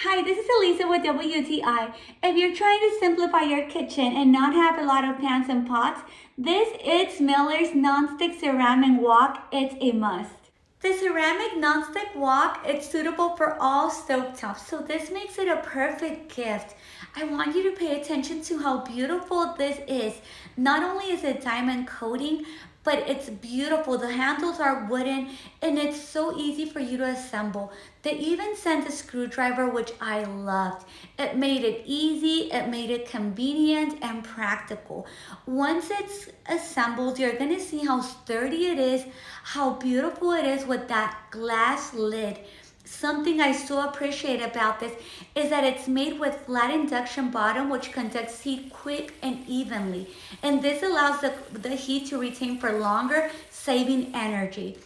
Hi, this is Elisa with WTI. If you're trying to simplify your kitchen and not have a lot of pans and pots, this ItsMillers non-stick ceramic wok is a must. The ceramic non-stick wok is suitable for all stovetops, so this makes it a perfect gift. I want you to pay attention to how beautiful this is. Not only is it diamond coating, but it's beautiful. The handles are wooden and it's so easy for you to assemble. They even sent a screwdriver, which I loved. It made it easy, it made it convenient and practical. Once it's assembled, you're gonna see how sturdy it is, how beautiful it is with that glass lid. Something I so appreciate about this is that it's made with flat induction bottom, which conducts heat quick and evenly. And this allows the heat to retain for longer, saving energy.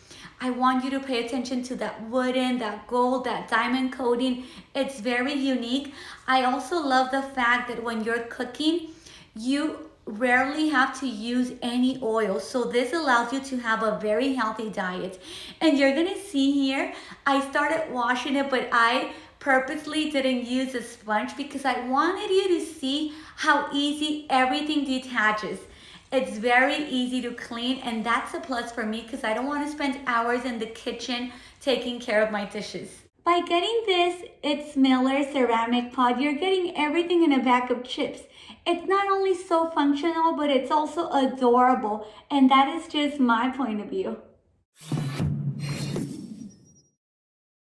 I want you to pay attention to that wooden, that gold, that diamond coating. It's very unique. I also love the fact that when you're cooking, you rarely have to use any oil, so this allows you to have a very healthy diet. And you're gonna see here, I started washing it, but I purposely didn't use a sponge because I wanted you to see how easy everything detaches. It's very easy to clean, and that's a plus for me because I don't want to spend hours in the kitchen taking care of my dishes. By getting this ItsMillers ceramic pot, you're getting everything in a bag of chips. It's not only so functional, but it's also adorable, and that is just my point of view.